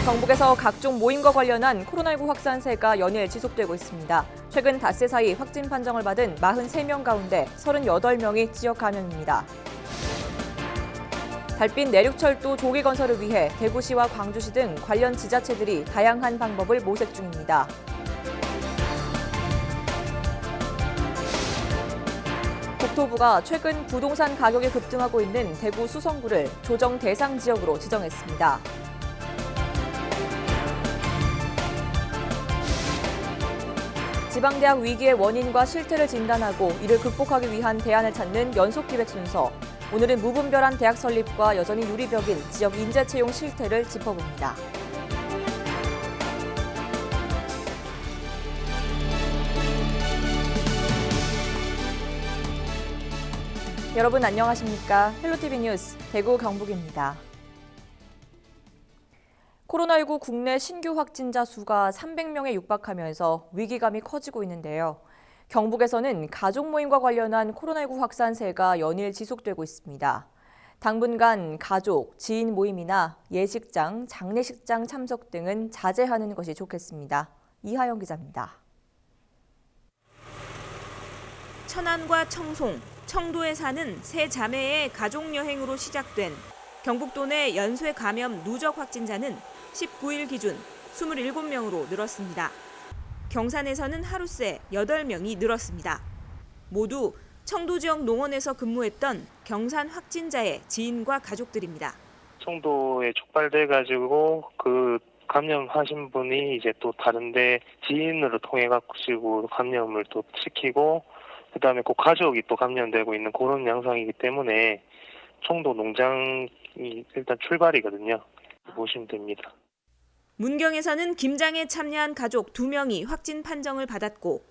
경북에서 각종 모임과 관련한 코로나19 확산세가 연일 지속되고 있습니다. 최근 닷새 사이 확진 판정을 받은 43명 가운데 38명이 지역 감염입니다. 달빛 내륙철도 조기 건설을 위해 대구시와 광주시 등 관련 지자체들이 다양한 방법을 모색 중입니다. 국토부가 최근 부동산 가격이 급등하고 있는 대구 수성구를 조정 대상 지역으로 지정했습니다. 지방대학 위기의 원인과 실태를 진단하고 이를 극복하기 위한 대안을 찾는 연속기획 순서. 오늘은 무분별한 대학 설립과 여전히 유리벽인 지역 인재 채용 실태를 짚어봅니다. 여러분 안녕하십니까? 헬로티비 뉴스 대구 경북입니다. 코로나19 국내 신규 확진자 수가 300명에 육박하면서 위기감이 커지고 있는데요. 경북에서는 가족 모임과 관련한 코로나19 확산세가 연일 지속되고 있습니다. 당분간 가족, 지인 모임이나 예식장, 장례식장 참석 등은 자제하는 것이 좋겠습니다. 이하영 기자입니다. 천안과 청송, 청도에 사는 세 자매의 가족 여행으로 시작된 경북도 내 연쇄 감염 누적 확진자는 19일 기준 27명으로 늘었습니다. 경산에서는 하루 새 8명이 늘었습니다. 모두 청도 지역 농원에서 근무했던 경산 확진자의 지인과 가족들입니다. 청도에 촉발돼가지고 그 감염하신 분이 이제 또 다른데 지인으로 통해가지고 감염을 또 시키고 그다음에 그 가족이 또 감염되고 있는 그런 양상이기 때문에 청도 농장이 일단 출발이거든요. 보시면 됩니다. 문경에서는 김장에 참여한 가족 2명이 확진 판정을 받았고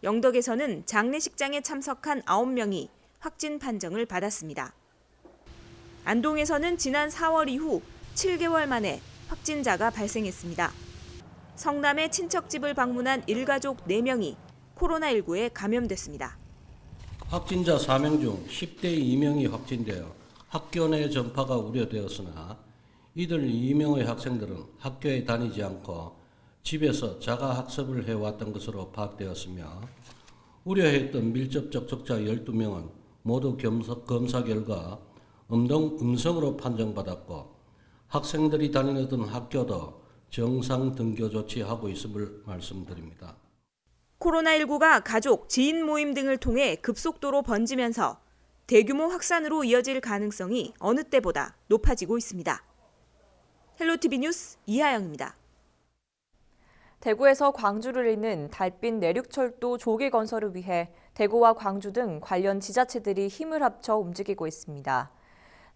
영덕에서는 장례식장에 참석한 9명이 확진 판정을 받았습니다. 안동에서는 지난 4월 이후 7개월 만에 확진자가 발생했습니다. 성남의 친척집을 방문한 일가족 4명이 코로나19에 감염됐습니다. 확진자 4명 중 10대 2명이 확진되어 학교 내 전파가 우려되었으나 이들 2명의 학생들은 학교에 다니지 않고 집에서 자가 학습을 해왔던 것으로 파악되었으며 우려했던 밀접 접촉자 12명은 모두 검사 결과 음성으로 판정받았고 학생들이 다니던 학교도 정상 등교 조치하고 있음을 말씀드립니다. 코로나19가 가족, 지인 모임 등을 통해 급속도로 번지면서 대규모 확산으로 이어질 가능성이 어느 때보다 높아지고 있습니다. 헬로티비 뉴스 이하영입니다. 대구에서 광주를 잇는 달빛 내륙철도 조기 건설을 위해 대구와 광주 등 관련 지자체들이 힘을 합쳐 움직이고 있습니다.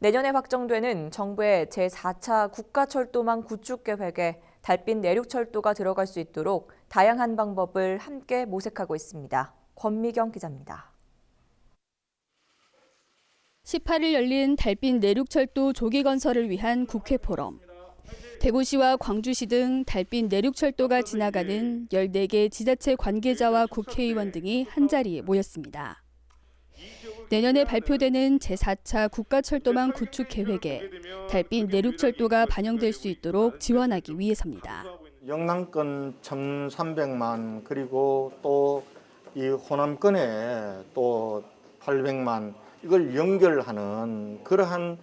내년에 확정되는 정부의 제4차 국가철도망 구축 계획에 달빛 내륙철도가 들어갈 수 있도록 다양한 방법을 함께 모색하고 있습니다. 권미경 기자입니다. 18일 열린 달빛 내륙철도 조기 건설을 위한 국회 포럼. 대구시와 광주시 등 달빛 내륙철도가 지나가는 14개 지자체 관계자와 국회의원 등이 한자리에 모였습니다. 내년에 발표되는 제4차 국가철도망 구축 계획에 달빛 내륙철도가 반영될 수 있도록 지원하기 위해서입니다. 영남권 1,300만 그리고 또 이 호남권에 또 800만 이걸 연결하는 그러한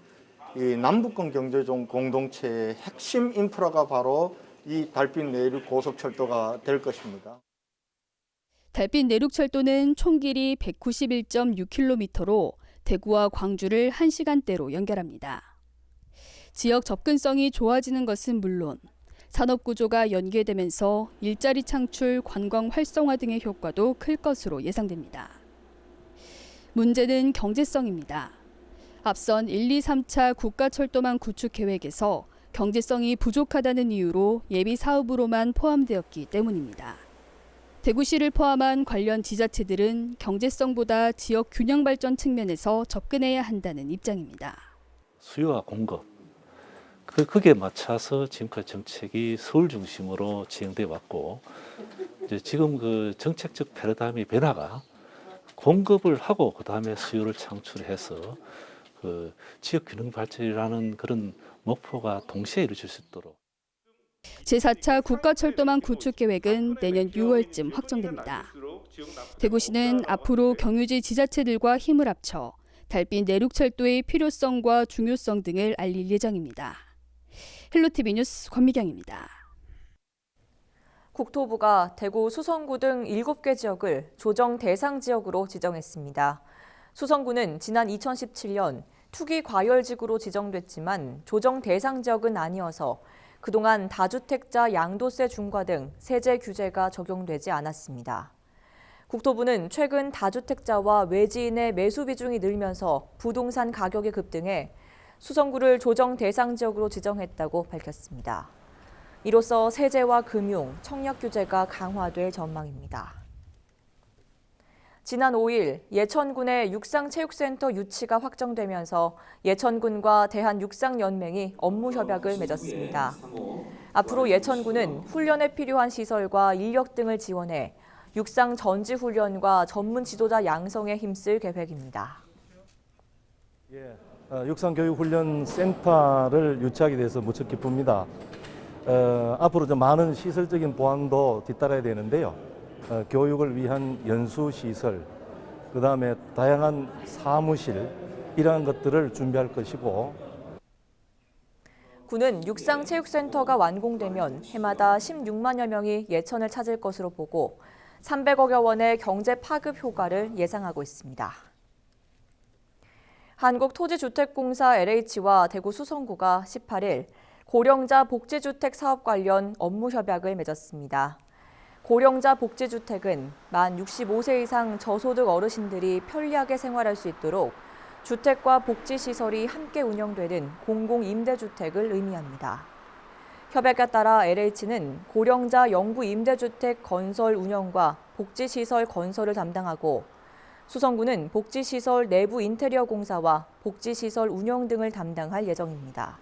이 남북권 경제종 공동체의 핵심 인프라가 바로 이 달빛 내륙 고속철도가 될 것입니다. 달빛 내륙철도는 총 길이 191.6km로 대구와 광주를 1시간대로 연결합니다. 지역 접근성이 좋아지는 것은 물론 산업구조가 연계되면서 일자리 창출, 관광 활성화 등의 효과도 클 것으로 예상됩니다. 문제는 경제성입니다. 앞선 1, 2, 3차 국가철도망 구축 계획에서 경제성이 부족하다는 이유로 예비 사업으로만 포함되었기 때문입니다. 대구시를 포함한 관련 지자체들은 경제성보다 지역 균형 발전 측면에서 접근해야 한다는 입장입니다. 수요와 공급, 거기에 맞춰서 지금까지 정책이 서울 중심으로 진행돼 왔고 이제 지금 그 정책적 패러다임의 변화가 공급을 하고 그 다음에 수요를 창출해서 그 지역 균형 발전이라는 그런 목표가 동시에 이루어질 수 있도록. 제4차 국가철도망 구축 계획은 내년 6월쯤 확정됩니다. 대구시는 앞으로 경유지 지자체들과 힘을 합쳐 달빛 내륙철도의 필요성과 중요성 등을 알릴 예정입니다. 헬로티비 뉴스 권미경입니다. 국토부가 대구 수성구 등 7개 지역을 조정 대상 지역으로 지정했습니다. 수성구는 지난 2017년 투기 과열지구로 지정됐지만 조정 대상 지역은 아니어서 그동안 다주택자 양도세 중과 등 세제 규제가 적용되지 않았습니다. 국토부는 최근 다주택자와 외지인의 매수 비중이 늘면서 부동산 가격이 급등해 수성구를 조정 대상 지역으로 지정했다고 밝혔습니다. 이로써 세제와 금융, 청약 규제가 강화될 전망입니다. 지난 5일 예천군의 육상체육센터 유치가 확정되면서 예천군과 대한육상연맹이 업무 협약을 맺었습니다. 앞으로 예천군은 훈련에 필요한 시설과 인력 등을 지원해 육상 전지 훈련과 전문 지도자 양성에 힘쓸 계획입니다. 육상교육훈련센터를 유치하게 돼서 무척 기쁩니다. 앞으로 좀 많은 시설적인 보완도 뒤따라야 되는데요. 교육을 위한 연수시설, 그다음에 다양한 사무실, 이러한 것들을 준비할 것이고. 군은 육상체육센터가 완공되면 해마다 16만여 명이 예천을 찾을 것으로 보고 300억여 원의 경제 파급 효과를 예상하고 있습니다. 한국토지주택공사 LH와 대구 수성구가 18일 고령자 복지주택 사업 관련 업무 협약을 맺었습니다. 고령자 복지주택은 만 65세 이상 저소득 어르신들이 편리하게 생활할 수 있도록 주택과 복지시설이 함께 운영되는 공공임대주택을 의미합니다. 협약에 따라 LH는 고령자 영구 임대주택 건설 운영과 복지시설 건설을 담당하고 수성구는 복지시설 내부 인테리어 공사와 복지시설 운영 등을 담당할 예정입니다.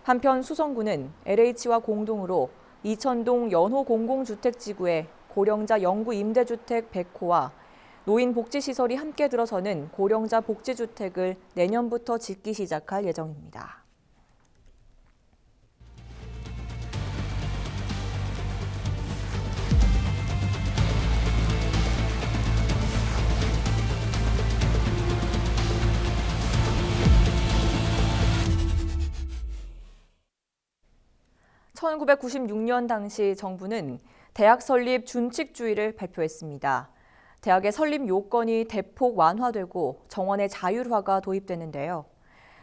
한편 수성구는 LH와 공동으로 이천동 연호 공공주택지구에 고령자 영구 임대주택 100호와 노인 복지시설이 함께 들어서는 고령자 복지주택을 내년부터 짓기 시작할 예정입니다. (1996년) 당시 정부는 대학 설립 준칙주의를 발표했습니다. 대학의 설립 요건이 대폭 완화되고 정원의 자율화가 도입됐는데요.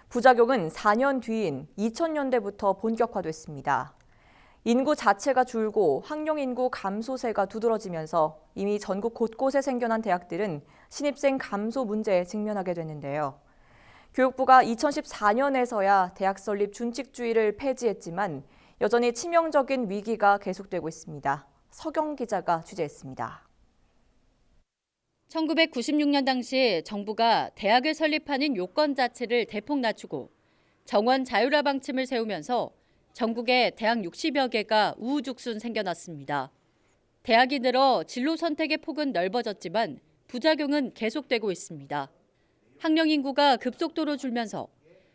부작용은 4년 뒤인 2000년대부터 본격화됐습니다. 인구 자체가 줄고 학령 인구 감소세가 두드러지면서 이미 전국 곳곳에 생겨난 대학들은 신입생 감소 문제에 직면하게 됐는데요. 교육부가 2014년에서야 대학 설립 준칙주의를 폐지했지만 여전히 치명적인 위기가 계속되고 있습니다. 서경 기자가 취재했습니다. 1996년 당시 정부가 대학을 설립하는 요건 자체를 대폭 낮추고 정원 자율화 방침을 세우면서 전국에 대학 60여 개가 우후죽순 생겨났습니다. 대학이 늘어 진로 선택의 폭은 넓어졌지만 부작용은 계속되고 있습니다. 학령 인구가 급속도로 줄면서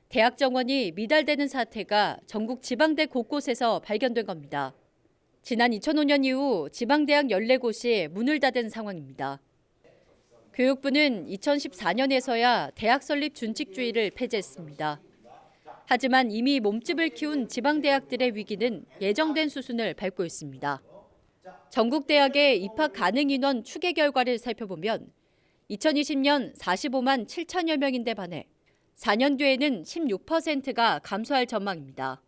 대학 정원이 미달되는 사태가 전국 지방대 곳곳에서 발견된 겁니다. 지난 2005년 이후 지방대학 14곳이 문을 닫은 상황입니다. 교육부는 2014년에서야 대학 설립 준칙주의를 폐지했습니다. 하지만 이미 몸집을 키운 지방대학들의 위기는 예정된 수순을 밟고 있습니다. 전국 대학의 입학 가능 인원 추계 결과를 살펴보면 2020년 45만 7천여 명인데 반해 4년 뒤에는 16%가 감소할 전망입니다.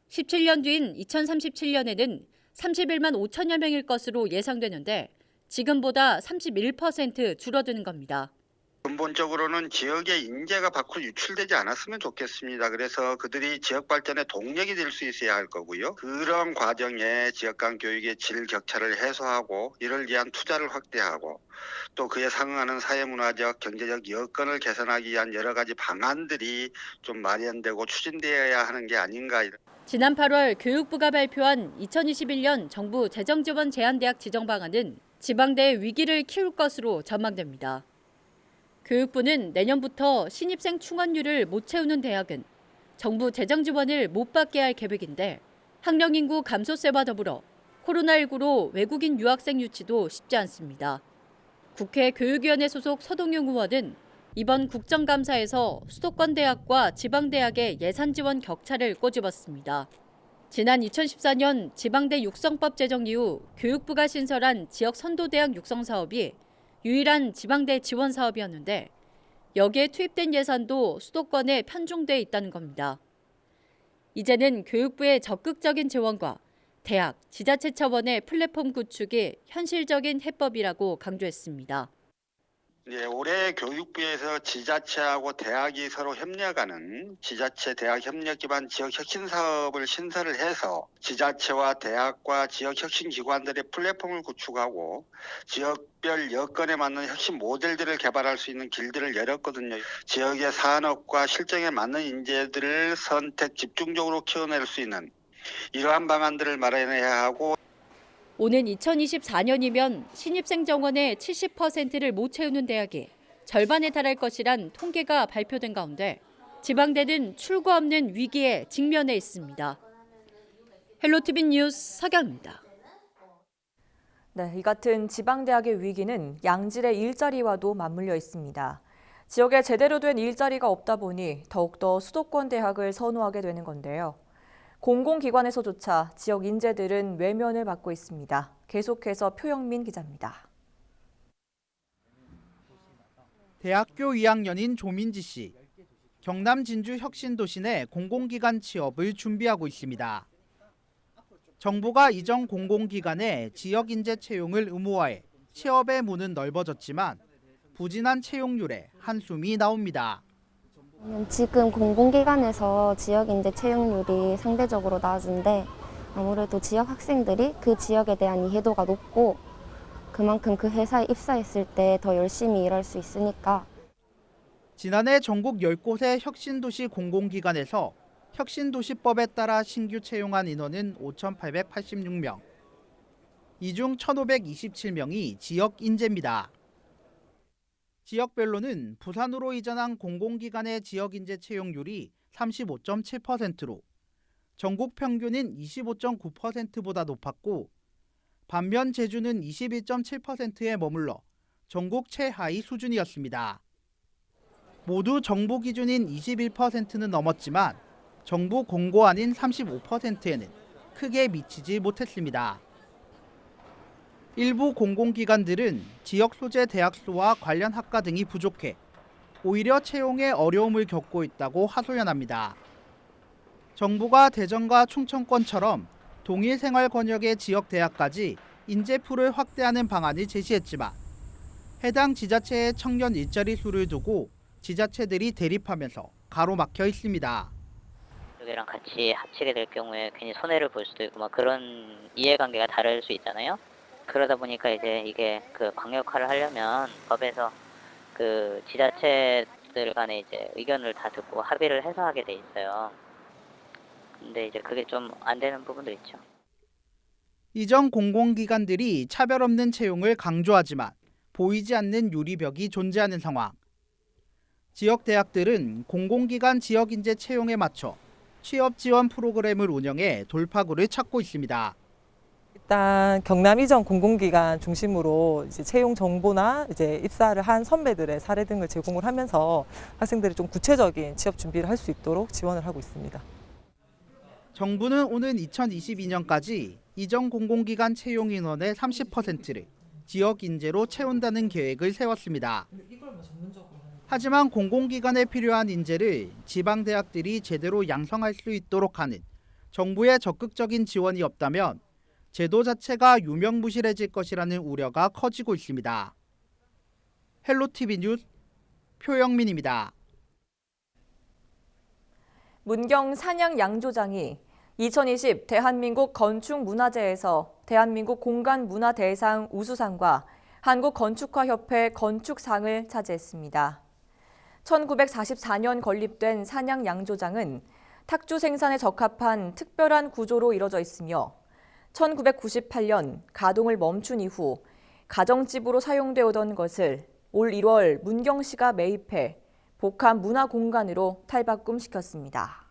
17년 뒤인 2037년에는 31만 5천여 명일 것으로 예상되는데 지금보다 31% 줄어드는 겁니다. 근본적으로는 지역의 인재가 밖으로 유출되지 않았으면 좋겠습니다. 그래서 그들이 지역 발전의 동력이 될 수 있어야 할 거고요. 그런 과정에 지역 간 교육의 질 격차를 해소하고 이를 위한 투자를 확대하고 또 그에 상응하는 사회문화적, 경제적 여건을 개선하기 위한 여러 가지 방안들이 좀 마련되고 추진되어야 하는 게 아닌가. 지난 8월 교육부가 발표한 2021년 정부 재정지원 제한대학 지정 방안은 지방대의 위기를 키울 것으로 전망됩니다. 교육부는 내년부터 신입생 충원율을 못 채우는 대학은 정부 재정 지원을 못 받게 할 계획인데 학령 인구 감소세와 더불어 코로나19로 외국인 유학생 유치도 쉽지 않습니다. 국회 교육위원회 소속 서동용 의원은 이번 국정감사에서 수도권 대학과 지방대학의 예산 지원 격차를 꼬집었습니다. 지난 2014년 지방대 육성법 제정 이후 교육부가 신설한 지역 선도대학 육성 사업이 유일한 지방대 지원 사업이었는데 여기에 투입된 예산도 수도권에 편중돼 있다는 겁니다. 이제는 교육부의 적극적인 지원과 대학, 지자체 차원의 플랫폼 구축이 현실적인 해법이라고 강조했습니다. 올해 교육부에서 지자체하고 대학이 서로 협력하는 지자체 대학 협력 기반 지역 혁신 사업을 신설을 해서 지자체와 대학과 지역 혁신 기관들의 플랫폼을 구축하고 지역별 여건에 맞는 혁신 모델들을 개발할 수 있는 길들을 열었거든요. 지역의 산업과 실정에 맞는 인재들을 선택 집중적으로 키워낼 수 있는 이러한 방안들을 마련해야 하고, 오는 2024년이면 신입생 정원의 70%를 못 채우는 대학이 절반에 달할 것이란 통계가 발표된 가운데 지방대는 출구 없는 위기에 직면해 있습니다. 헬로티비 뉴스 서경입니다. 네, 이 같은 지방대학의 위기는 양질의 일자리와도 맞물려 있습니다. 지역에 제대로 된 일자리가 없다 보니 더욱더 수도권 대학을 선호하게 되는 건데요. 공공기관에서조차 지역 인재들은 외면을 받고 있습니다. 계속해서 표영민 기자입니다. 대학교 2학년인 조민지 씨. 경남 진주 혁신도시 내 공공기관 취업을 준비하고 있습니다. 정부가 이전 공공기관에 지역 인재 채용을 의무화해 취업의 문은 넓어졌지만 부진한 채용률에 한숨이 나옵니다. 지금 공공기관에서 지역인재 채용률이 상대적으로 낮은데 아무래도 지역 학생들이 그 지역에 대한 이해도가 높고 그만큼 그 회사에 입사했을 때 더 열심히 일할 수 있으니까. 지난해 전국 10곳의 혁신도시 공공기관에서 혁신도시법에 따라 신규 채용한 인원은 5,886명. 이 중 1,527명이 지역 인재입니다. 지역별로는 부산으로 이전한 공공기관의 지역인재 채용률이 35.7%로 전국 평균인 25.9%보다 높았고, 반면 제주는 21.7%에 머물러 전국 최하위 수준이었습니다. 모두 정부 기준인 21%는 넘었지만 정부 공고안인 35%에는 크게 미치지 못했습니다. 일부 공공기관들은 지역 소재 대학 수와 관련 학과 등이 부족해 오히려 채용에 어려움을 겪고 있다고 하소연합니다. 정부가 대전과 충청권처럼 동일 생활 권역의 지역 대학까지 인재풀을 확대하는 방안을 제시했지만 해당 지자체의 청년 일자리 수를 두고 지자체들이 대립하면서 가로막혀 있습니다. 이랑 같이 합치게 될 경우에 괜히 손해를 볼 수도 있고 그런 이해관계가 다를 수 있잖아요. 그러다 보니까 이제 이게 그 광역화를 하려면 법에서 그 지자체들 간에 이제 의견을 다 듣고 합의를 해서 하게 돼 있어요. 근데 이제 그게 좀 안 되는 부분도 있죠. 이전 공공기관들이 차별 없는 채용을 강조하지만 보이지 않는 유리벽이 존재하는 상황. 지역 대학들은 공공기관 지역 인재 채용에 맞춰 취업 지원 프로그램을 운영해 돌파구를 찾고 있습니다. 일단 경남 이전 공공기관 중심으로 이제 채용 정보나 이제 입사를 한 선배들의 사례 등을 제공을 하면서 학생들이 좀 구체적인 취업 준비를 할 수 있도록 지원을 하고 있습니다. 정부는 오는 2022년까지 이전 공공기관 채용 인원의 30%를 지역 인재로 채운다는 계획을 세웠습니다. 하지만 공공기관에 필요한 인재를 지방대학들이 제대로 양성할 수 있도록 하는 정부의 적극적인 지원이 없다면 제도 자체가 유명무실해질 것이라는 우려가 커지고 있습니다. 헬로티비 뉴스 표영민입니다. 문경 산양 양조장이 2020 대한민국 건축문화제에서 대한민국 공간문화대상 우수상과 한국건축가협회 건축상을 차지했습니다. 1944년 건립된 산양 양조장은 탁주 생산에 적합한 특별한 구조로 이뤄져 있으며 1998년 가동을 멈춘 이후 가정집으로 사용되어 오던 것을 올 1월 문경시가 매입해 복합 문화공간으로 탈바꿈시켰습니다.